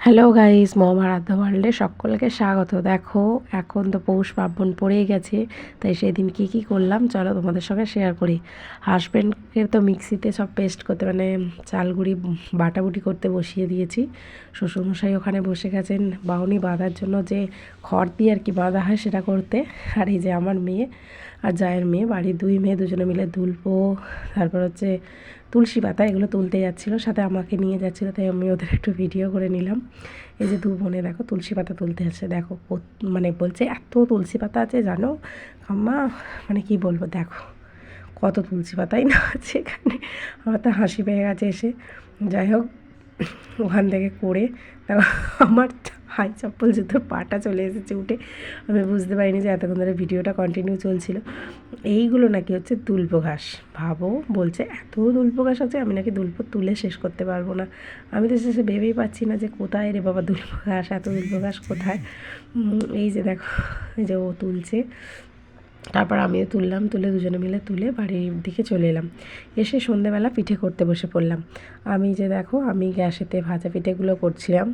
Hello guys, মম আরাধ্যা ওয়ার্ল্ডে সকলকে স্বাগত। দেখো এখন তো পৌষ পার্বণ পড়েই গেছে, তাই সেদিন কি করলাম চলো তোমাদের সঙ্গে শেয়ার করি। হাজব্যান্ডকে তো মিক্সিতে সব পেস্ট করতে মানে চালগুড়ি বাটাবুটি করতে বসিয়ে দিয়েছি। শ্বশুরমশাই ওখানে বসে গেছেন বাউনি বাঁধার জন্য, যে খড় দিয়ে আর কি বাঁধা হয় সেটা করতে। আর এই যে আমার মেয়ে আর জায়ের মেয়ে, বাড়ির দুই মেয়ে দুজনে মিলে দুলপো, তারপর হচ্ছে তুলসী পাতা, এগুলো তুলতে যাচ্ছিলো, সাথে আমাকে নিয়ে যাচ্ছিলো, তাই আমি ওদের একটু ভিডিও করে নিলাম। এই যে দু বোনে দেখো তুলসী পাতা তুলতে আছে, দেখো মানে বলছে এত তুলসী পাতা আছে জানো আম্মা, মানে কি বলবো, দেখো কত তুলসী পাতাই না আছে এখানে। আমার তো হাসি পেয়ে গেছে এসে। যাই হোক, ওখান থেকে করে দেখো আমার হাই চপ্পল জুতোর পাটা চলে এসেছে উঠে। আমি বুঝতে পারিনি যে এতক্ষণ ধরে ভিডিওটা কন্টিনিউ চলছিল। এইগুলো নাকি হচ্ছে দুল্প ঘাস। ভাবো, বলছে এত দুল্প ঘাস আছে, আমি নাকি দুল্প তুলে শেষ করতে পারবো না। আমি তো শেষে ভেবেই পাচ্ছি না যে কোথায় রে বাবা দুল্প ঘাস, এত দুল্প ঘাস কোথায়। এই যে দেখো, এই যে ও তুলছে, তারপর আমিও তুললাম, তুলে দুজনে মিলে তুলে বাড়ির দিকে চলে এলাম। এসে সন্ধেবেলা পিঠে করতে বসে পড়লাম। আমি যে দেখো, আমি গ্যাসেতে ভাজা পিঠেগুলো করছিলাম।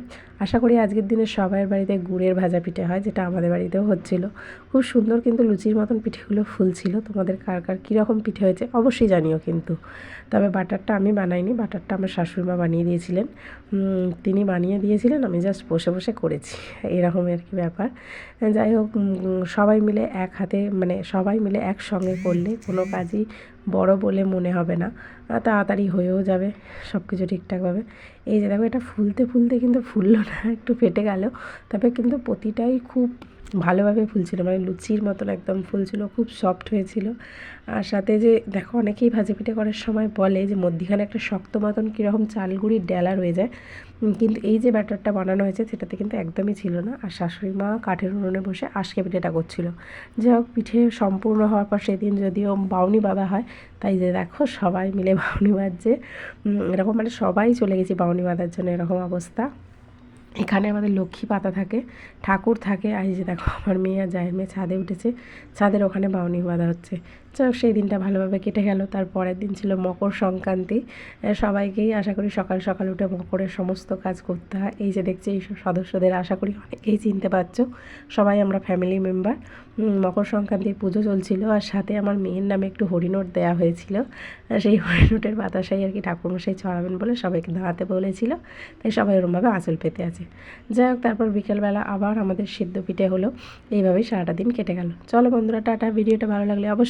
আশা করি আজকের দিনে সবার বাড়িতে গুড়ের ভাজা পিঠে হয়, যেটা আমাদের বাড়িতেও হচ্ছিল। খুব সুন্দর কিন্তু লুচির মতন পিঠেগুলো ফুলছিল। তোমাদের কার কার কীরকম পিঠে হয়েছে অবশ্যই জানিও কিন্তু। তবে বাটারটা আমি বানাইনি, বাটারটা আমার শাশুড়িমা বানিয়ে দিয়েছিলেন। তিনি বানিয়ে দিয়েছিলেন, আমি জাস্ট বসে বসে করেছি, এরকমই আর কি ব্যাপার। যাই হোক, সবাই মিলে এক হাতে মানে সবাই মিলে একসঙ্গে করলে কোনো কাজই বড় বলে মনে হবে না, তাড়াতাড়ি হয়েও যাবে সব কিছু ঠিকঠাকভাবে। এই যে দেখো, এটা ফুলতে ফুলতে কিন্তু ফুললো না, একটু ফেটে গেল, তবে কিন্তু প্রতিটাই খুব ভালোভাবে ফুলছিল, মানে লুচির মতন একদম ফুলছিল, খুব সফট হয়েছিল। আর সাথে যে দেখো, অনেকেই ভাজা পিঠে করার সময় বলে যে মধ্যিখানে একটা শক্ত মতন কীরকম চালগুড়ির ডেলা রয়ে যায়, কিন্তু এই যে ব্যাটারটা বানানো হয়েছে সেটাতে কিন্তু একদমই ছিল না। আর শাশুড়ি মা কাঠের উনুনে বসে আজকে পিঠেটা করছিল। যাই হোক, পিঠে সম্পূর্ণ হওয়ার পর সেদিন যদিও বাউনি বাঁধা হয়, তাই যে দেখো সবাই মিলে বাউনি বাঁধছে, এরকম মানে সবাই চলে গেছি বাউনি বাঁধার জন্য, এরকম অবস্থা। এখানে আমাদের লক্ষ্মী পাতা থাকে, ঠাকুর থাকে। আর এই যে দেখো, আমার মেয়ে আর জায়ের মেয়ে ছাদে উঠেছে, ছাদের ওখানে বাউনি বাঁধা হচ্ছে। যাই সেই দিনটা ভালোভাবে কেটে গেল। তার পরের দিন ছিল মকর সংক্রান্তি। সবাইকেই আশা করি সকাল সকাল উঠে মকরের সমস্ত কাজ করতে হয়। এই যে দেখছি এই সদস্যদের আশা করি অনেকেই চিনতে পারছো, সবাই আমরা ফ্যামিলি মেম্বার। মকর সংক্রান্তির পুজো চলছিল, আর সাথে আমার মেয়ের নামে একটু হরিনোট দেওয়া হয়েছিল। সেই হরিনোটের বাতাসাই আর কি ঠাকুরমশাই ছড়াবেন বলে সবাইকে দাঁড়াতে বলেছিল, তাই সবাই ওরমভাবে আঁচল পেতে আছে। যাই হোক, তারপর বিকেলবেলা আবার আমাদের সিদ্ধ পিঠে হলো। এইভাবেই সারাটা দিন কেটে গেল। চলো বন্ধুরা, টাটা। ভিডিওটা ভালো লাগলে অবশ্যই